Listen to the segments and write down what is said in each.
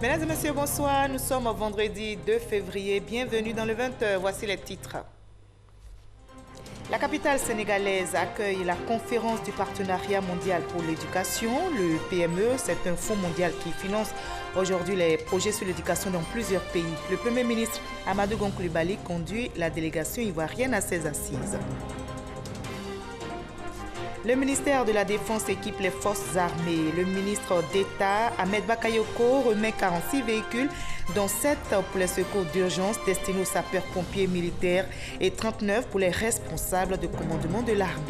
Mesdames et messieurs, bonsoir. Nous sommes vendredi 2 février. Bienvenue dans le 20h. Voici les titres. La capitale sénégalaise accueille la conférence du partenariat mondial pour l'éducation. Le PME, c'est un fonds mondial qui finance aujourd'hui les projets sur l'éducation dans plusieurs pays. Le Premier ministre Amadou Gon Coulibaly conduit la délégation ivoirienne à ses assises. Le ministère de la Défense équipe les forces armées. Le ministre d'État, Ahmed Bakayoko, remet 46 véhicules, dont 7 pour les secours d'urgence destinés aux sapeurs-pompiers militaires et 39 pour les responsables de commandement de l'armée.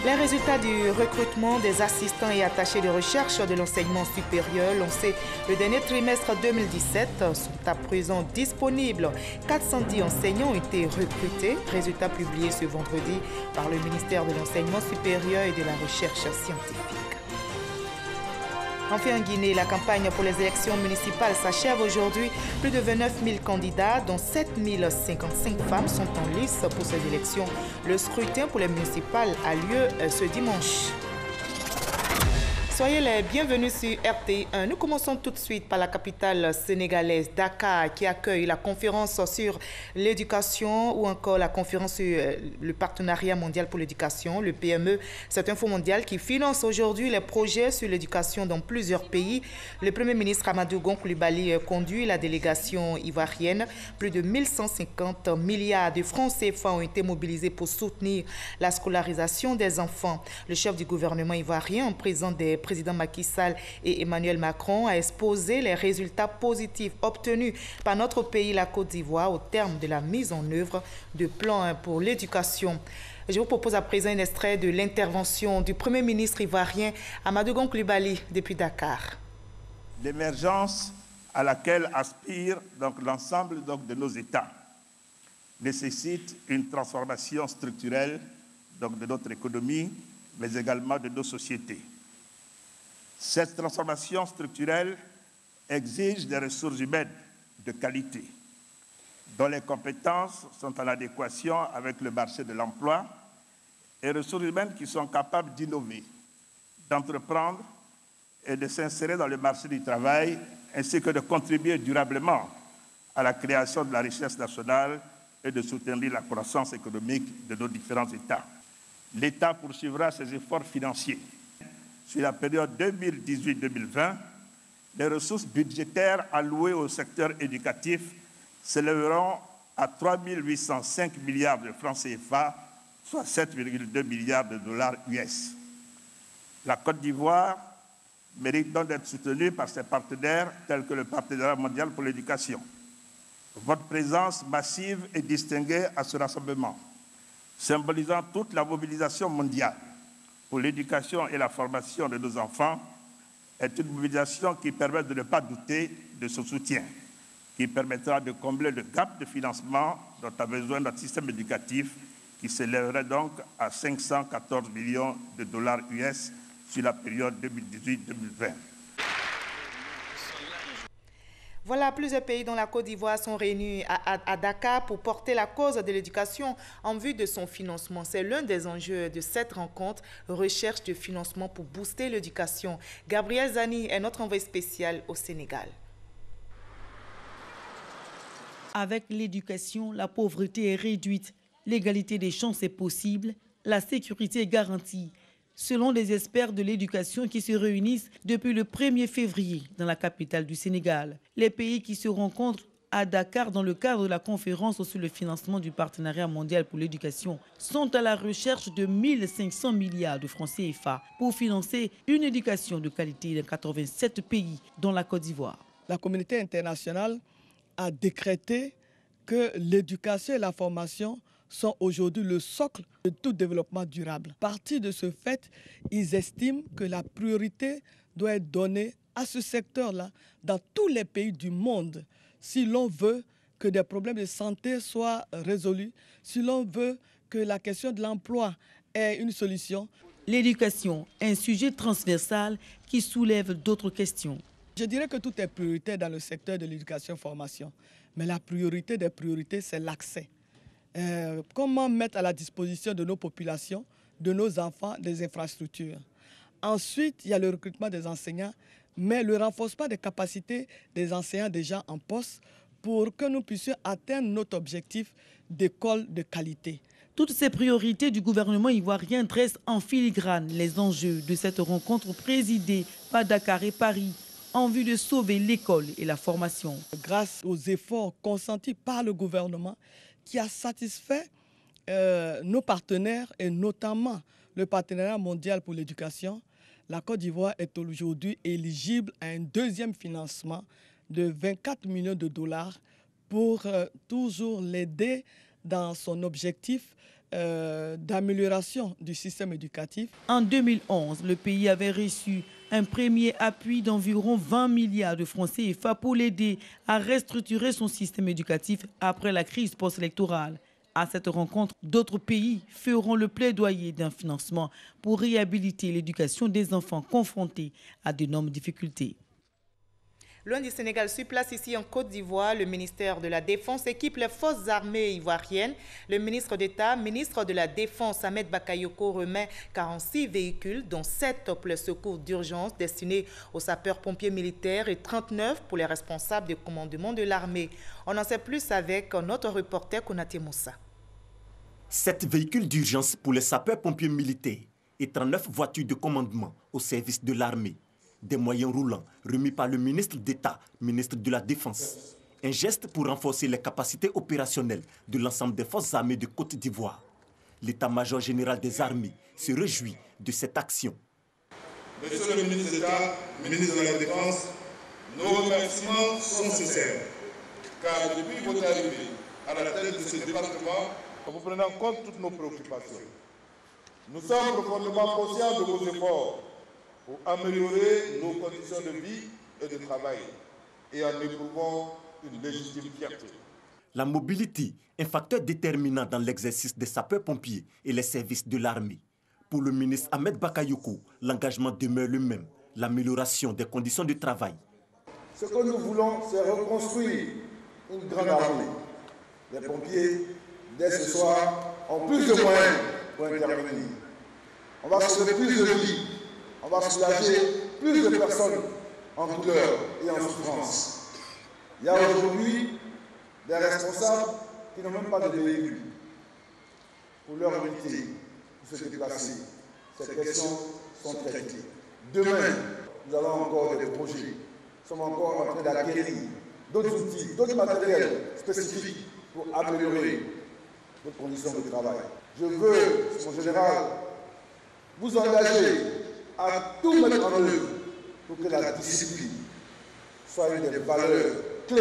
Les résultats du recrutement des assistants et attachés de recherche de l'enseignement supérieur lancés le dernier trimestre 2017 sont à présent disponibles. 410 enseignants ont été recrutés. Résultats publiés ce vendredi par le ministère de l'Enseignement supérieur et de la Recherche scientifique. Enfin, en Guinée, la campagne pour les élections municipales s'achève aujourd'hui. Plus de 29 000 candidats, dont 7 055 femmes, sont en lice pour ces élections. Le scrutin pour les municipales a lieu ce dimanche. Soyez les bienvenus sur RTI1. Nous commençons tout de suite par la capitale sénégalaise, Dakar, qui accueille la conférence sur l'éducation ou encore la conférence sur le partenariat mondial pour l'éducation, le PME. C'est un fonds mondial qui finance aujourd'hui les projets sur l'éducation dans plusieurs pays. Le Premier ministre Amadou Gon Coulibaly conduit la délégation ivoirienne. Plus de 1150 milliards de francs CFA ont été mobilisés pour soutenir la scolarisation des enfants. Le chef du gouvernement ivoirien, en présence des président Macky Sall et Emmanuel Macron, a exposé les résultats positifs obtenus par notre pays, la Côte d'Ivoire, au terme de la mise en œuvre de plans pour l'éducation. Je vous propose à présent un extrait de l'intervention du Premier ministre ivoirien Amadou Gon Coulibaly depuis Dakar. L'émergence à laquelle aspire l'ensemble de nos États nécessite une transformation structurelle de notre économie, mais également de nos sociétés. Cette transformation structurelle exige des ressources humaines de qualité, dont les compétences sont en adéquation avec le marché de l'emploi, et ressources humaines qui sont capables d'innover, d'entreprendre et de s'insérer dans le marché du travail, ainsi que de contribuer durablement à la création de la richesse nationale et de soutenir la croissance économique de nos différents États. L'État poursuivra ses efforts financiers. Sur la période 2018-2020, les ressources budgétaires allouées au secteur éducatif s'élèveront à 3 805 milliards de francs CFA, soit 7,2 milliards de dollars US. La Côte d'Ivoire mérite donc d'être soutenue par ses partenaires tels que le Partenariat mondial pour l'éducation. Votre présence massive et distinguée à ce rassemblement, symbolisant toute la mobilisation mondiale pour l'éducation et la formation de nos enfants, est une mobilisation qui permet de ne pas douter de ce soutien, qui permettra de combler le gap de financement dont a besoin notre système éducatif, qui s'élèverait donc à 514 millions de dollars US sur la période 2018-2020. Voilà, plusieurs pays dont la Côte d'Ivoire sont réunis à Dakar pour porter la cause de l'éducation en vue de son financement. C'est l'un des enjeux de cette rencontre, recherche de financement pour booster l'éducation. Gabriel Zani est notre envoyé spécial au Sénégal. Avec l'éducation, la pauvreté est réduite, l'égalité des chances est possible, la sécurité est garantie. Selon les experts de l'éducation qui se réunissent depuis le 1er février dans la capitale du Sénégal, les pays qui se rencontrent à Dakar dans le cadre de la conférence sur le financement du partenariat mondial pour l'éducation sont à la recherche de 1500 milliards de francs CFA pour financer une éducation de qualité dans 87 pays, dont la Côte d'Ivoire. La communauté internationale a décrété que l'éducation et la formation sont aujourd'hui le socle de tout développement durable. À partir de ce fait, ils estiment que la priorité doit être donnée à ce secteur-là dans tous les pays du monde si l'on veut que des problèmes de santé soient résolus, si l'on veut que la question de l'emploi ait une solution. L'éducation est un sujet transversal qui soulève d'autres questions. Je dirais que tout est prioritaire dans le secteur de l'éducation-formation, mais la priorité des priorités, c'est l'accès. Comment mettre à la disposition de nos populations, de nos enfants, des infrastructures. Ensuite, il y a le recrutement des enseignants, mais le renforcement des capacités des enseignants déjà en poste pour que nous puissions atteindre notre objectif d'école de qualité. Toutes ces priorités du gouvernement ivoirien dressent en filigrane les enjeux de cette rencontre présidée par Dakar et Paris en vue de sauver l'école et la formation. Grâce aux efforts consentis par le gouvernement qui a satisfait nos partenaires et notamment le Partenariat mondial pour l'éducation, la Côte d'Ivoire est aujourd'hui éligible à un deuxième financement de 24 millions de dollars pour toujours l'aider dans son objectif d'amélioration du système éducatif. En 2011, le pays avait reçu un premier appui d'environ 20 milliards de francs CFA pour l'aider à restructurer son système éducatif après la crise post-électorale. À cette rencontre, d'autres pays feront le plaidoyer d'un financement pour réhabiliter l'éducation des enfants confrontés à d'énormes difficultés. Loin du Sénégal, sur place ici en Côte d'Ivoire, le ministère de la Défense équipe les forces armées ivoiriennes. Le ministre d'État, ministre de la Défense, Ahmed Bakayoko, remet 46 véhicules, dont 7 pour les secours d'urgence destinés aux sapeurs-pompiers militaires et 39 pour les responsables de commandement de l'armée. On en sait plus avec notre reporter Konaté Moussa. 7 véhicules d'urgence pour les sapeurs-pompiers militaires et 39 voitures de commandement au service de l'armée. Des moyens roulants remis par le ministre d'État, ministre de la Défense. Un geste pour renforcer les capacités opérationnelles de l'ensemble des forces armées de Côte d'Ivoire. L'état-major général des armées se réjouit de cette action. Monsieur le ministre d'État, ministre de la Défense, nos remerciements sont sincères, car depuis votre arrivée à la tête de ce département, vous prenez en compte toutes nos préoccupations. Nous sommes profondément conscients de vos efforts pour améliorer nos conditions de vie et de travail et en éprouvons une légitime fierté. La mobilité, un facteur déterminant dans l'exercice des sapeurs-pompiers et les services de l'armée. Pour le ministre Ahmed Bakayoko, l'engagement demeure le même, l'amélioration des conditions de travail. Ce que nous voulons, c'est reconstruire une grande armée. Les pompiers, dès ce soir, ont plus de moyens pour intervenir. On va sauver plus de vies. On va soulager plus de personnes en douleur et en souffrance. Il y a aujourd'hui des responsables qui n'ont même pas de véhicule pour leur unité, pour se déplacer. Ces questions sont traitées. Demain, nous allons encore des projets. Nous sommes encore en train d'acquérir d'autres outils, d'autres matériels spécifiques pour améliorer nos conditions de travail. Je veux, mon général, vous engager à tout mettre en œuvre pour que la discipline soit une des valeurs clés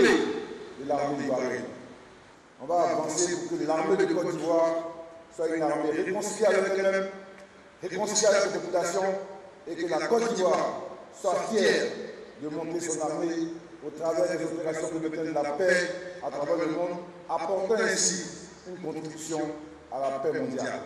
de l'armée ivoirienne. On va avancer pour que l'armée de Côte d'Ivoire soit une armée réconciliée avec elle-même, réconciliée avec sa population, et que la Côte d'Ivoire soit fière de monter son armée au travers des opérations de maintien de la paix à travers le monde, apportant ainsi une contribution à la paix mondiale.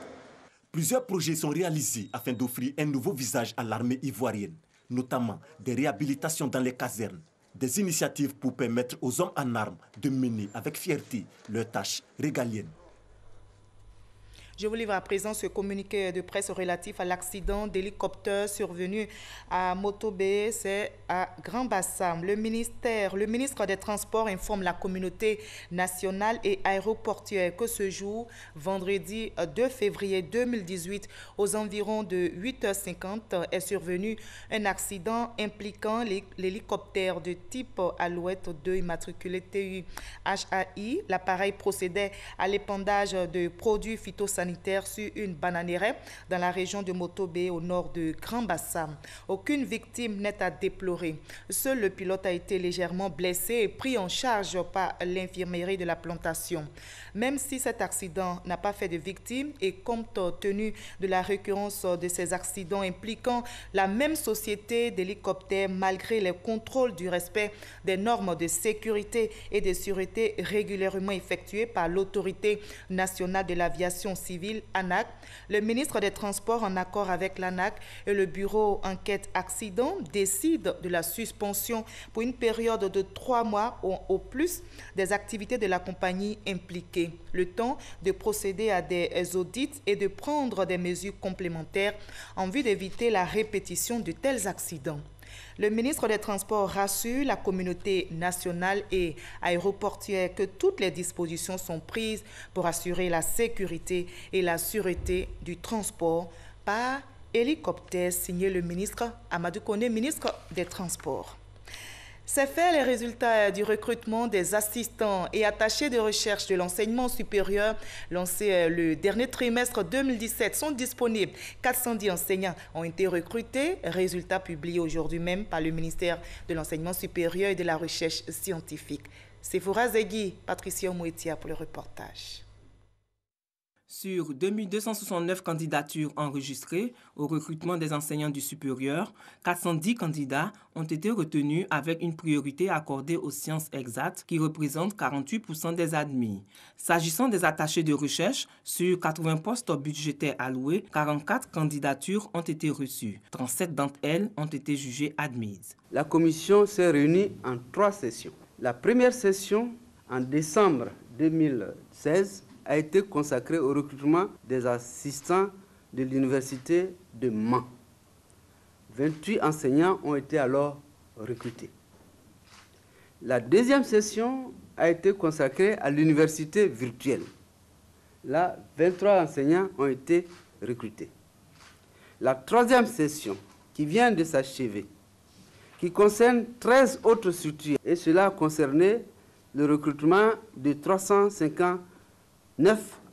Plusieurs projets sont réalisés afin d'offrir un nouveau visage à l'armée ivoirienne, notamment des réhabilitations dans les casernes, des initiatives pour permettre aux hommes en armes de mener avec fierté leurs tâches régaliennes. Je vous livre à présent ce communiqué de presse relatif à l'accident d'hélicoptère survenu à Motobé, c'est à Grand Bassam. Le ministre des Transports informe la communauté nationale et aéroportuaire que ce jour, vendredi 2 février 2018, aux environs de 8h50, est survenu un accident impliquant l'hélicoptère de type Alouette 2 immatriculé TU-HAI. L'appareil procédait à l'épandage de produits phytosanitaires sur une bananeraie dans la région de Motobé au nord de Grand Bassam. Aucune victime n'est à déplorer. Seul le pilote a été légèrement blessé et pris en charge par l'infirmerie de la plantation. Même si cet accident n'a pas fait de victimes et compte tenu de la récurrence de ces accidents impliquant la même société d'hélicoptères malgré les contrôles du respect des normes de sécurité et de sûreté régulièrement effectués par l'autorité nationale de l'aviation civile, civile, ANAC, le ministre des Transports, en accord avec l'ANAC et le bureau enquête accident, décide de la suspension pour une période de 3 mois au plus des activités de la compagnie impliquée. Le temps de procéder à des audits et de prendre des mesures complémentaires en vue d'éviter la répétition de tels accidents. Le ministre des Transports rassure la communauté nationale et aéroportuaire que toutes les dispositions sont prises pour assurer la sécurité et la sûreté du transport par hélicoptère, signé le ministre Amadou Koné, ministre des Transports. C'est fait, les résultats du recrutement des assistants et attachés de recherche de l'enseignement supérieur lancés le dernier trimestre 2017 sont disponibles. 410 enseignants ont été recrutés. Résultats publiés aujourd'hui même par le ministère de l'Enseignement supérieur et de la Recherche scientifique. Sephora Zegui, Patricia Mouetia pour le reportage. Sur 2269 candidatures enregistrées au recrutement des enseignants du supérieur, 410 candidats ont été retenus avec une priorité accordée aux sciences exactes qui représentent 48% des admis. S'agissant des attachés de recherche, sur 80 postes budgétaires alloués, 44 candidatures ont été reçues. 37 d'entre elles ont été jugées admises. La commission s'est réunie en 3 sessions. La première session, en décembre 2016, a été consacré au recrutement des assistants de l'université de Mans. 28 enseignants ont été alors recrutés. La deuxième session a été consacrée à l'université virtuelle. Là, 23 enseignants ont été recrutés. La troisième session, qui vient de s'achever, qui concerne 13 autres structures, et cela a concerné le recrutement de 359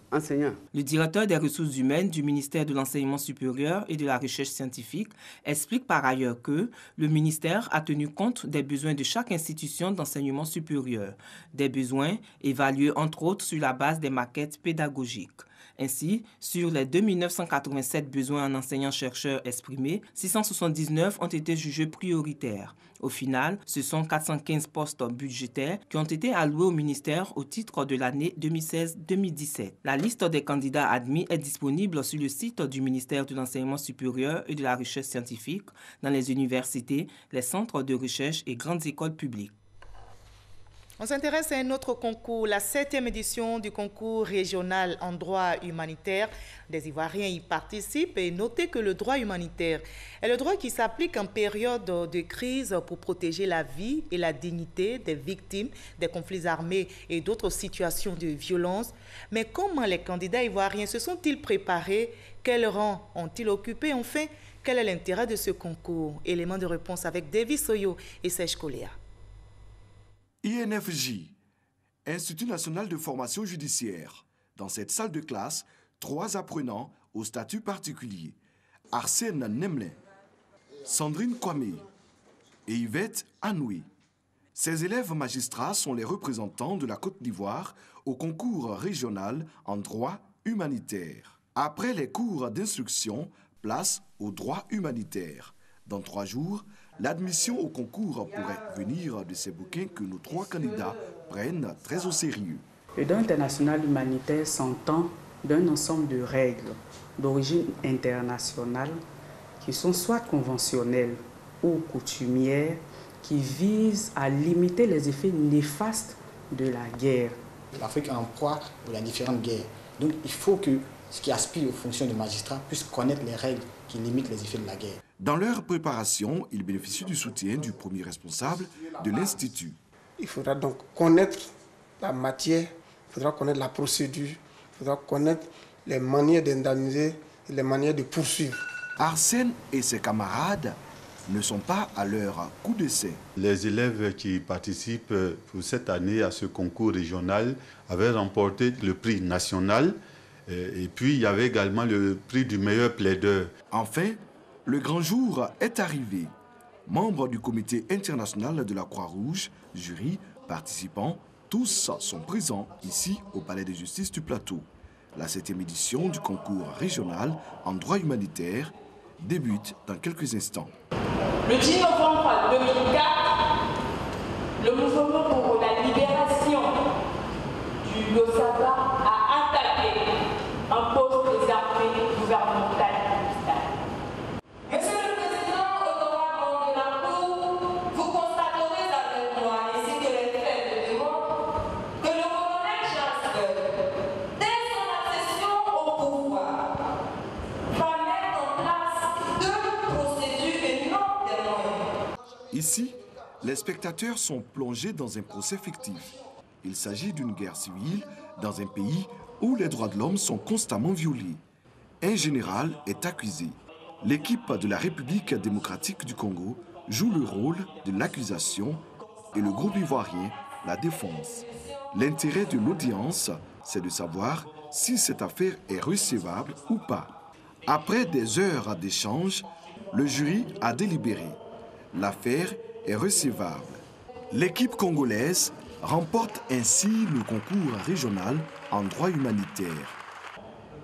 enseignants. Le directeur des ressources humaines du ministère de l'Enseignement supérieur et de la Recherche scientifique explique par ailleurs que le ministère a tenu compte des besoins de chaque institution d'enseignement supérieur, des besoins évalués entre autres sur la base des maquettes pédagogiques. Ainsi, sur les 2987 besoins en enseignants-chercheurs exprimés, 679 ont été jugés prioritaires. Au final, ce sont 415 postes budgétaires qui ont été alloués au ministère au titre de l'année 2016-2017. La liste des candidats admis est disponible sur le site du ministère de l'Enseignement supérieur et de la Recherche scientifique, dans les universités, les centres de recherche et grandes écoles publiques. On s'intéresse à un autre concours, la 7e édition du concours régional en droit humanitaire. Des Ivoiriens y participent et notez que le droit humanitaire est le droit qui s'applique en période de crise pour protéger la vie et la dignité des victimes des conflits armés et d'autres situations de violence. Mais comment les candidats ivoiriens se sont-ils préparés? Quel rang ont-ils occupé? Enfin, quel est l'intérêt de ce concours? Élément de réponse avec Davis Soyo et Serge Coléa. INFJ, Institut national de formation judiciaire. Dans cette salle de classe, 3 apprenants au statut particulier. Arsène Nemlin, Sandrine Kwame et Yvette Anoui. Ces élèves magistrats sont les représentants de la Côte d'Ivoire au concours régional en droit humanitaire. Après les cours d'instruction, place au droit humanitaire. Dans 3 jours, l'admission au concours pourrait venir de ces bouquins que nos 3 candidats prennent très au sérieux. Le droit international humanitaire s'entend d'un ensemble de règles d'origine internationale qui sont soit conventionnelles ou coutumières, qui visent à limiter les effets néfastes de la guerre. L'Afrique est en proie de la différentes guerres. Donc il faut que ce qui aspire aux fonctions de magistrat puisse connaître les règles qui limitent les effets de la guerre. Dans leur préparation, ils bénéficient du soutien du premier responsable de l'Institut. Il faudra donc connaître la matière, il faudra connaître la procédure, il faudra connaître les manières d'indemniser et les manières de poursuivre. Arsène et ses camarades ne sont pas à leur coup d'essai. Les élèves qui participent pour cette année à ce concours régional avaient remporté le prix national et puis il y avait également le prix du meilleur plaideur. Enfin, le grand jour est arrivé. Membres du comité international de la Croix-Rouge, jury, participants, tous sont présents ici au Palais de justice du Plateau. La 7e édition du concours régional en droit humanitaire débute dans quelques instants. Le 10 novembre 2004, le mouvement pour la libération du Losaba a attaqué un poste Ici, les spectateurs sont plongés dans un procès fictif. Il s'agit d'une guerre civile dans un pays où les droits de l'homme sont constamment violés. Un général est accusé. L'équipe de la République démocratique du Congo joue le rôle de l'accusation et le groupe ivoirien la défense. L'intérêt de l'audience, c'est de savoir si cette affaire est recevable ou pas. Après des heures d'échange, le jury a délibéré. L'affaire est recevable. L'équipe congolaise remporte ainsi le concours régional en droit humanitaire.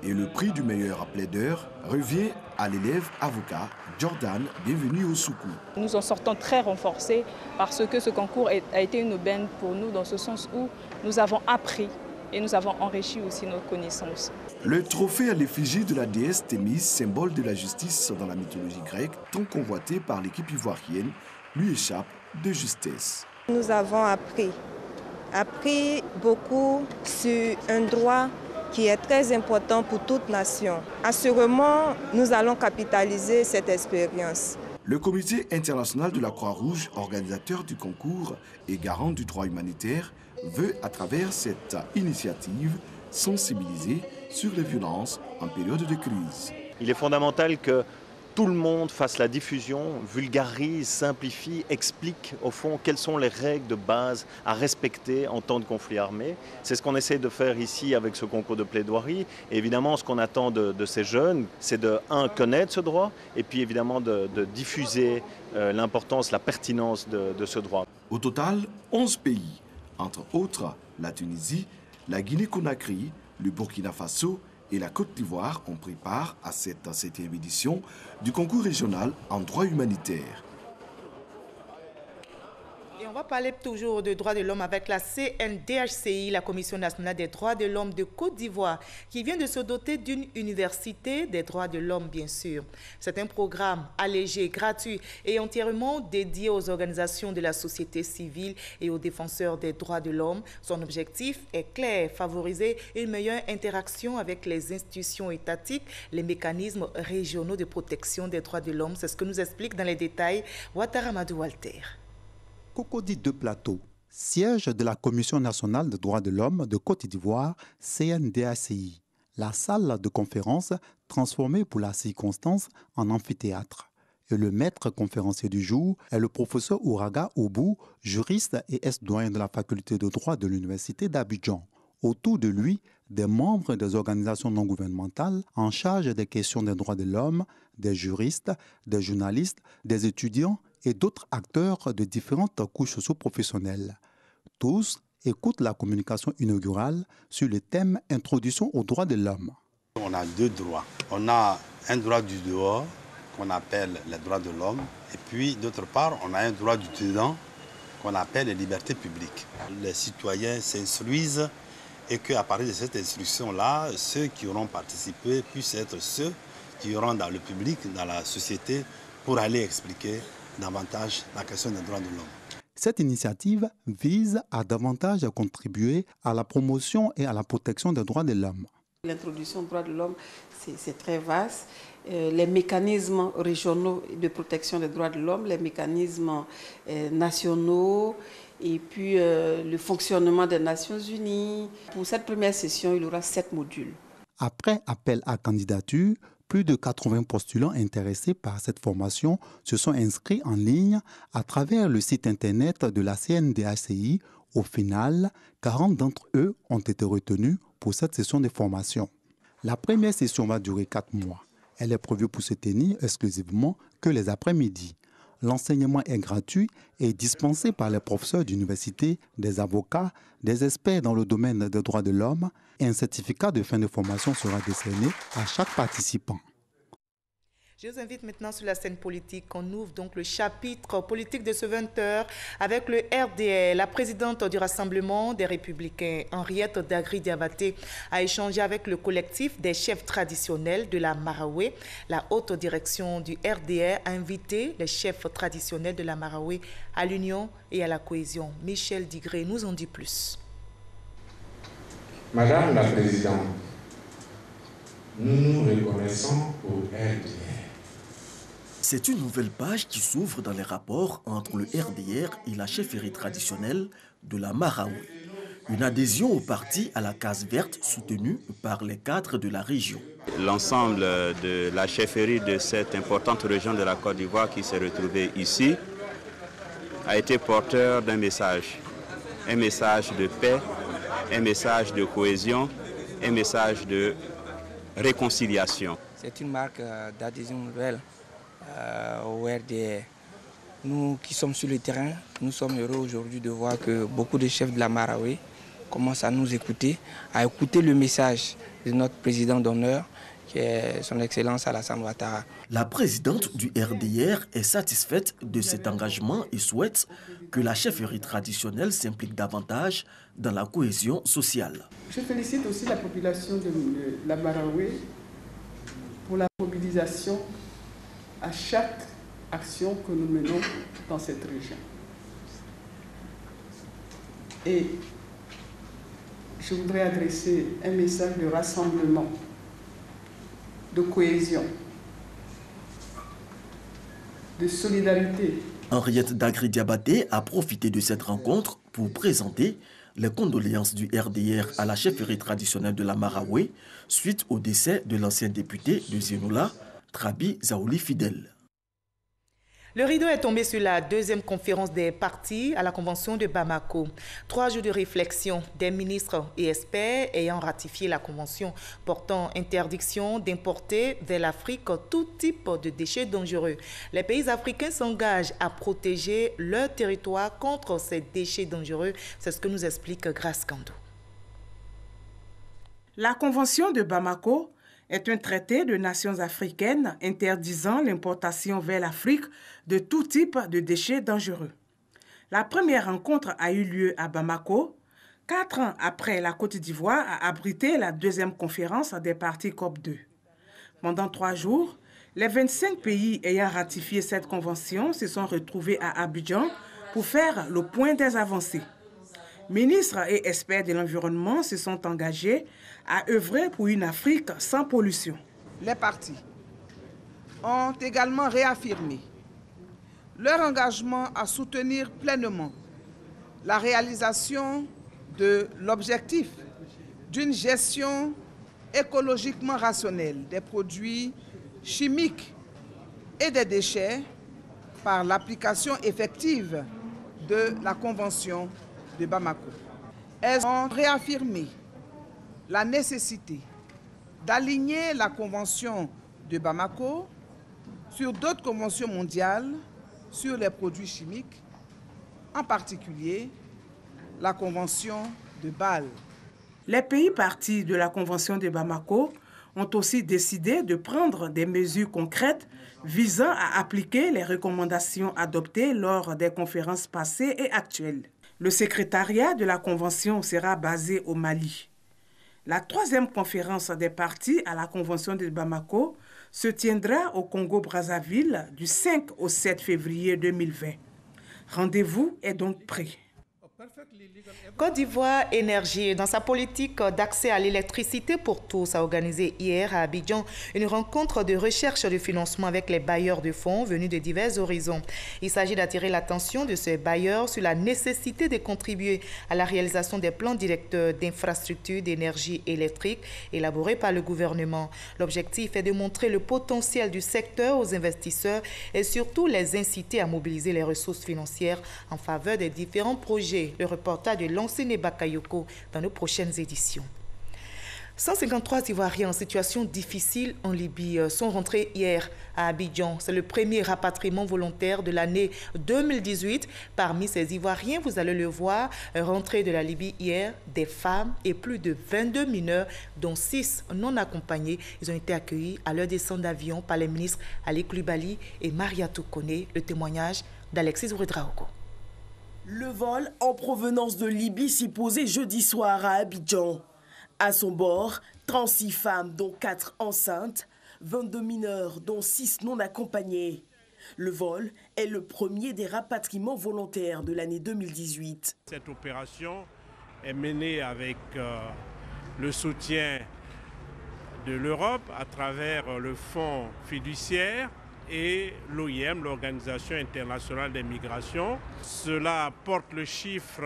Et le prix du meilleur plaideur revient à l'élève avocat Jordan, bienvenue au Soukou. Nous en sortons très renforcés parce que ce concours a été une aubaine pour nous dans ce sens où nous avons appris et nous avons enrichi aussi nos connaissances. Le trophée à l'effigie de la déesse Thémis, symbole de la justice dans la mythologie grecque, tant convoité par l'équipe ivoirienne, lui échappe de justesse. Nous avons appris beaucoup sur un droit qui est très important pour toute nation. Assurément, nous allons capitaliser cette expérience. Le Comité international de la Croix-Rouge, organisateur du concours et garant du droit humanitaire, veut, à travers cette initiative, sensibiliser sur les violences en période de crise. Il est fondamental que tout le monde fasse la diffusion, vulgarise, simplifie, explique au fond quelles sont les règles de base à respecter en temps de conflit armé. C'est ce qu'on essaie de faire ici avec ce concours de plaidoirie. Et évidemment, ce qu'on attend de ces jeunes, c'est de, connaître ce droit et puis évidemment de diffuser l'importance, la pertinence de ce droit. Au total, 11 pays, entre autres la Tunisie, la Guinée-Conakry, le Burkina Faso et la Côte d'Ivoire ont pris part à cette 7e édition du concours régional en droit humanitaire. Et on va parler toujours de droits de l'homme avec la CNDHCI, la Commission nationale des droits de l'homme de Côte d'Ivoire, qui vient de se doter d'une université des droits de l'homme, bien sûr. C'est un programme allégé, gratuit et entièrement dédié aux organisations de la société civile et aux défenseurs des droits de l'homme. Son objectif est clair, favoriser une meilleure interaction avec les institutions étatiques, les mécanismes régionaux de protection des droits de l'homme. C'est ce que nous explique dans les détails Ouattara Amadou Walter. Cocody de Plateau, siège de la Commission nationale des droits de l'homme de Côte d'Ivoire, CNDHCI. La salle de conférence transformée pour la circonstance en amphithéâtre. Et le maître conférencier du jour est le professeur Ouraga Obou, juriste et ex-doyen de la faculté de droit de l'université d'Abidjan. Autour de lui, des membres des organisations non gouvernementales en charge des questions des droits de l'homme, des juristes, des journalistes, des étudiants et d'autres acteurs de différentes couches socio-professionnelles. Tous écoutent la communication inaugurale sur le thème « Introduction aux droits de l'homme ». On a deux droits. On a un droit du dehors qu'on appelle les droits de l'homme et puis d'autre part, on a un droit du dedans qu'on appelle les libertés publiques. Les citoyens s'instruisent et qu'à partir de cette instruction-là, ceux qui auront participé puissent être ceux qui iront dans le public, dans la société, pour aller expliquer davantage la question des droits de l'homme. Cette initiative vise à davantage contribuer à la promotion et à la protection des droits de l'homme. L'introduction des droits de l'homme, c'est très vaste. Les mécanismes régionaux de protection des droits de l'homme, les mécanismes nationaux et puis le fonctionnement des Nations Unies. Pour cette première session, il y aura 7 modules. Après appel à candidature, plus de 80 postulants intéressés par cette formation se sont inscrits en ligne à travers le site internet de la CNDHCI. Au final, 40 d'entre eux ont été retenus pour cette session de formation. La première session va durer 4 mois. Elle est prévue pour se tenir exclusivement que les après-midi. L'enseignement est gratuit et dispensé par les professeurs d'université, des avocats, des experts dans le domaine des droits de l'homme. Un certificat de fin de formation sera décerné à chaque participant. Je vous invite maintenant sur la scène politique. On ouvre donc le chapitre politique de ce 20h avec le RDR. La présidente du Rassemblement des Républicains, Henriette Dagri-Diabaté, a échangé avec le collectif des chefs traditionnels de la Maraoué. La haute direction du RDR a invité les chefs traditionnels de la Maraoué à l'union et à la cohésion. Michel Digré nous en dit plus. Madame la Présidente, nous nous reconnaissons au RDR. C'est une nouvelle page qui s'ouvre dans les rapports entre le RDR et la chefferie traditionnelle de la Marawi. Une adhésion au parti à la case verte soutenue par les cadres de la région. L'ensemble de la chefferie de cette importante région de la Côte d'Ivoire qui s'est retrouvée ici a été porteur d'un message. Un message de paix, un message de cohésion, un message de réconciliation. C'est une marque d'adhésion nouvelle au RDR. Nous qui sommes sur le terrain, nous sommes heureux aujourd'hui de voir que beaucoup de chefs de la Marawi commencent à nous écouter, à écouter le message de notre président d'honneur, qui est son Excellence Alassane Ouattara. La présidente du RDR est satisfaite de cet engagement et souhaite que la chefferie traditionnelle s'implique davantage dans la cohésion sociale. Je félicite aussi la population de la Marawi pour la mobilisation à chaque action que nous menons dans cette région. Et je voudrais adresser un message de rassemblement, de cohésion, de solidarité. Henriette Dagri-Diabaté a profité de cette rencontre pour présenter les condoléances du RDR à la chefferie traditionnelle de la Marawi suite au décès de l'ancien député de Zenoula, Trabi Zaouli Fidel. Le rideau est tombé sur la deuxième conférence des partis à la Convention de Bamako. 3 jours de réflexion des ministres et experts ayant ratifié la Convention portant interdiction d'importer vers l'Afrique tout type de déchets dangereux. Les pays africains s'engagent à protéger leur territoire contre ces déchets dangereux. C'est ce que nous explique Grace Kando. La Convention de Bamako est un traité de nations africaines interdisant l'importation vers l'Afrique de tout type de déchets dangereux. La première rencontre a eu lieu à Bamako. 4 ans après, la Côte d'Ivoire a abrité la deuxième conférence des partis COP2. Pendant 3 jours, les 25 pays ayant ratifié cette convention se sont retrouvés à Abidjan pour faire le point des avancées. Ministres et experts de l'environnement se sont engagés à œuvrer pour une Afrique sans pollution. Les partis ont également réaffirmé leur engagement à soutenir pleinement la réalisation de l'objectif d'une gestion écologiquement rationnelle des produits chimiques et des déchets par l'application effective de la Convention de Bamako. Elles ont réaffirmé la nécessité d'aligner la Convention de Bamako sur d'autres conventions mondiales sur les produits chimiques, en particulier la Convention de Bâle. Les pays partis de la Convention de Bamako ont aussi décidé de prendre des mesures concrètes visant à appliquer les recommandations adoptées lors des conférences passées et actuelles. Le secrétariat de la Convention sera basé au Mali. La 3e conférence des partis à la Convention de Bamako se tiendra au Congo-Brazzaville du 5 au 7 février 2020. Rendez-vous est donc pris. Côte d'Ivoire Énergie, dans sa politique d'accès à l'électricité pour tous, a organisé hier à Abidjan une rencontre de recherche de financement avec les bailleurs de fonds venus de divers horizons. Il s'agit d'attirer l'attention de ces bailleurs sur la nécessité de contribuer à la réalisation des plans directeurs d'infrastructures d'énergie électrique élaborés par le gouvernement. L'objectif est de montrer le potentiel du secteur aux investisseurs et surtout les inciter à mobiliser les ressources financières en faveur des différents projets. Le reportage de Lansene Bakayoko dans nos prochaines éditions. 153 Ivoiriens en situation difficile en Libye sont rentrés hier à Abidjan. C'est le premier rapatriement volontaire de l'année 2018. Parmi ces Ivoiriens, vous allez le voir, rentrés de la Libye hier, des femmes et plus de 22 mineurs, dont 6 non accompagnés. Ils ont été accueillis à leur descente d'avion par les ministres Ali Koulibaly et Mariatou Kone. Le témoignage d'Alexis Ouredraogo. Le vol en provenance de Libye s'est posé jeudi soir à Abidjan. À son bord, 36 femmes, dont 4 enceintes, 22 mineurs, dont 6 non accompagnés. Le vol est le premier des rapatriements volontaires de l'année 2018. Cette opération est menée avec le soutien de l'Europe à travers le fonds fiduciaire et l'OIM, l'Organisation internationale des migrations. Cela porte le chiffre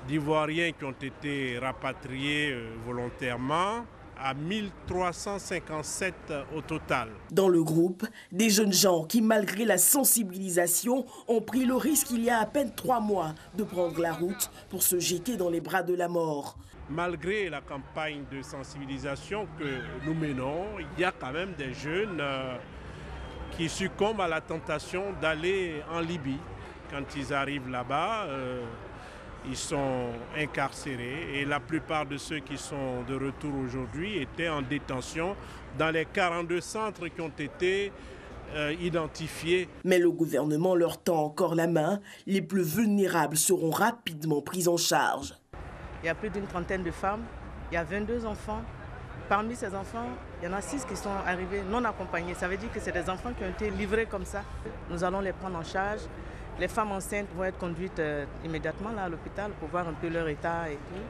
d'Ivoiriens qui ont été rapatriés volontairement à 1357 au total. Dans le groupe, des jeunes gens qui, malgré la sensibilisation, ont pris le risque il y a à peine 3 mois de prendre la route pour se jeter dans les bras de la mort. Malgré la campagne de sensibilisation que nous menons, il y a quand même des jeunes qui succombent à la tentation d'aller en Libye. Quand ils arrivent là-bas, ils sont incarcérés et la plupart de ceux qui sont de retour aujourd'hui étaient en détention dans les 42 centres qui ont été identifiés. Mais le gouvernement leur tend encore la main. Les plus vulnérables seront rapidement pris en charge. Il y a plus d'une trentaine de femmes, il y a 22 enfants. Parmi ces enfants, il y en a 6 qui sont arrivés non accompagnés. Ça veut dire que c'est des enfants qui ont été livrés comme ça. Nous allons les prendre en charge. Les femmes enceintes vont être conduites immédiatement là, à l'hôpital pour voir un peu leur état et tout.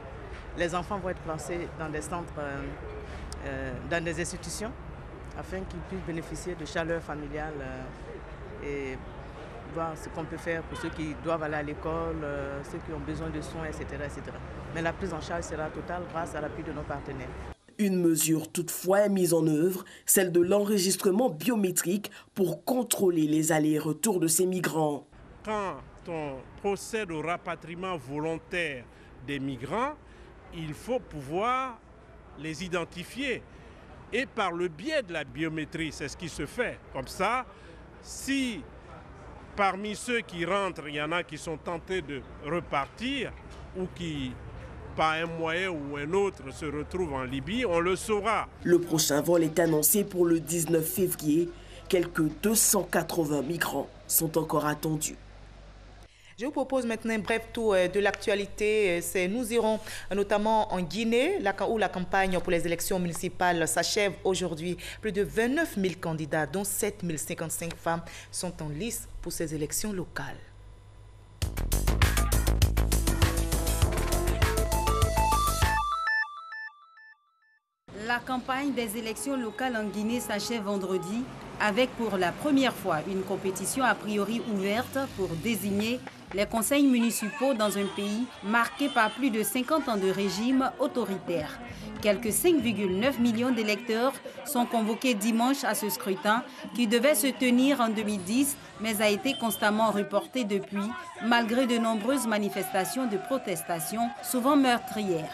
Les enfants vont être placés dans des centres, dans des institutions, afin qu'ils puissent bénéficier de chaleur familiale et voir ce qu'on peut faire pour ceux qui doivent aller à l'école, ceux qui ont besoin de soins, etc., etc. Mais la prise en charge sera totale grâce à l'appui de nos partenaires. Une mesure toutefois est mise en œuvre, celle de l'enregistrement biométrique pour contrôler les allers et retours de ces migrants. Quand on procède au rapatriement volontaire des migrants, il faut pouvoir les identifier. Et par le biais de la biométrie, c'est ce qui se fait. Comme ça, si parmi ceux qui rentrent, il y en a qui sont tentés de repartir ou qui, par un moyen ou un autre, se retrouvent en Libye, on le saura. Le prochain vol est annoncé pour le 19 février. Quelques 280 migrants sont encore attendus. Je vous propose maintenant un bref tour de l'actualité. Nous irons notamment en Guinée, où la campagne pour les élections municipales s'achève aujourd'hui. Plus de 29 000 candidats, dont 7 055 femmes, sont en lice pour ces élections locales. La campagne des élections locales en Guinée s'achève vendredi avec pour la première fois une compétition a priori ouverte pour désigner les conseils municipaux dans un pays marqué par plus de 50 ans de régime autoritaire. Quelques 5,9 millions d'électeurs sont convoqués dimanche à ce scrutin qui devait se tenir en 2010 mais a été constamment reporté depuis malgré de nombreuses manifestations de protestation souvent meurtrières.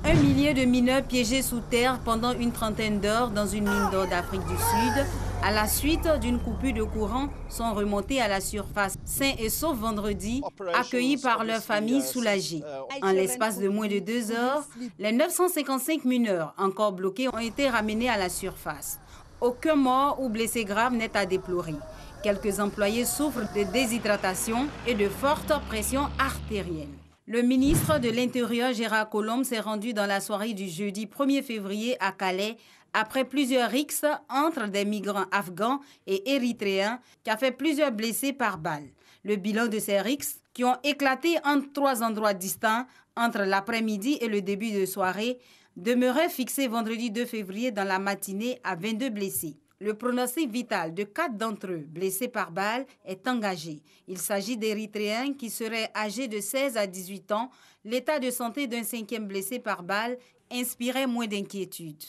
1 millier de mineurs piégés sous terre pendant une trentaine d'heures dans une mine d'or d'Afrique du Sud, à la suite d'une coupure de courant, sont remontés à la surface sains et saufs vendredi, accueillis par leurs familles soulagées. En l'espace de moins de 2 heures, les 955 mineurs encore bloqués ont été ramenés à la surface. Aucun mort ou blessé grave n'est à déplorer. Quelques employés souffrent de déshydratation et de forte pression artérielle. Le ministre de l'Intérieur, Gérard Collomb, s'est rendu dans la soirée du jeudi 1er février à Calais après plusieurs rixes entre des migrants afghans et érythréens qui a fait plusieurs blessés par balle. Le bilan de ces rixes, qui ont éclaté en 3 endroits distincts entre l'après-midi et le début de soirée, demeurait fixé vendredi 2 février dans la matinée à 22 blessés. Le pronostic vital de 4 d'entre eux blessés par balle est engagé. Il s'agit d'Érythréens qui seraient âgés de 16 à 18 ans. L'état de santé d'un 5e blessé par balle inspirait moins d'inquiétude.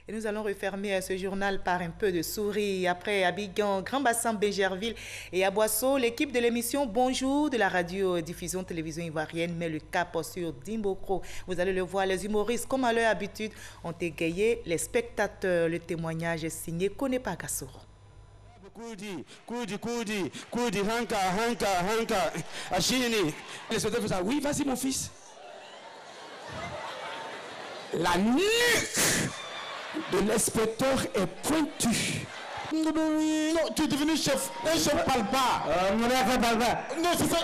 Et nous allons refermer ce journal par un peu de souris. Après Abidjan, Grand Bassin, Bégerville et Aboisseau, l'équipe de l'émission Bonjour de la radio-diffusion télévision ivoirienne met le cap sur Dimbokro. Vous allez le voir, les humoristes, comme à leur habitude, ont égayé les spectateurs. Le témoignage est signé Konepa Gassoro. Oui, vas-y mon fils. La nuque de l'inspecteur est pointue. Non, tu es devenu chef. Un chef parle pas. Non, c'est ça.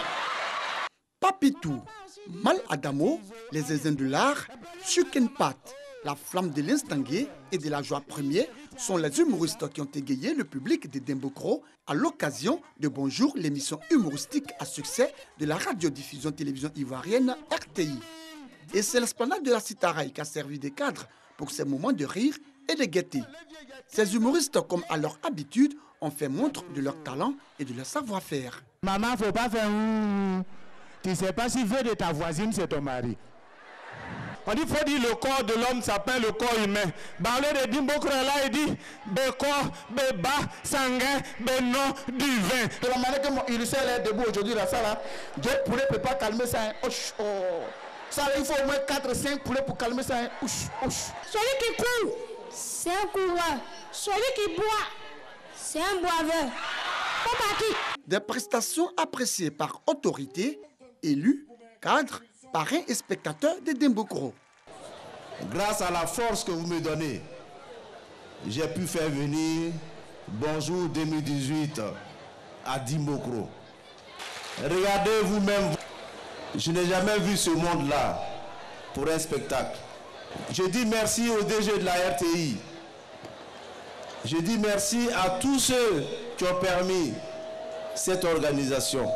Papitou, Mal Adamo, les zézins de l'art, Chukenpat, la flamme de l'instangué et de la joie première sont les humoristes qui ont égayé le public de Dimbokro à l'occasion de Bonjour, l'émission humoristique à succès de la radiodiffusion télévision ivoirienne RTI. Et c'est l'esplanade de la Citaraï qui a servi de cadre pour ces moments de rire et de gaieté. Ces humoristes, comme à leur habitude, ont fait montre de leur talent et de leur savoir-faire. Maman, faut pas faire tu sais pas si veut de ta voisine, c'est ton mari. On dit, faut dire le corps de l'homme s'appelle le corps humain. Parler de Dimbokro là, il dit, be corps, be bas, sanguin, be non, du vin. De la manière que il est debout aujourd'hui, là, ça là, Dieu pourrait peut pas calmer ça. Ça, il faut au moins 4-5 poulets pour calmer ça. Celui qui court, c'est un coureur. Celui qui boit, c'est un boiveur. Des prestations appréciées par autorités, élus, cadres, parrains et spectateurs de Dimbokro. Grâce à la force que vous me donnez, j'ai pu faire venir Bonjour 2018 à Dimbokro. Regardez vous-même, je n'ai jamais vu ce monde-là pour un spectacle. Je dis merci au DG de la RTI. Je dis merci à tous ceux qui ont permis cette organisation.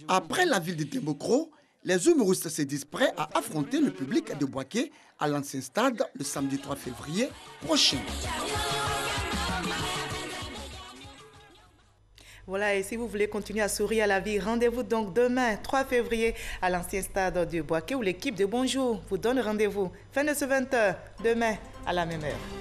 Après la ville de Dimbokro, les humoristes se disent prêts à affronter le public de Bouaké à l'ancien stade le samedi 3 février prochain. Voilà, et si vous voulez continuer à sourire à la vie, rendez-vous donc demain, 3 février, à l'ancien stade de Bouaké où l'équipe de Bonjour vous donne rendez-vous. Fin de ce 20h, demain à la même heure.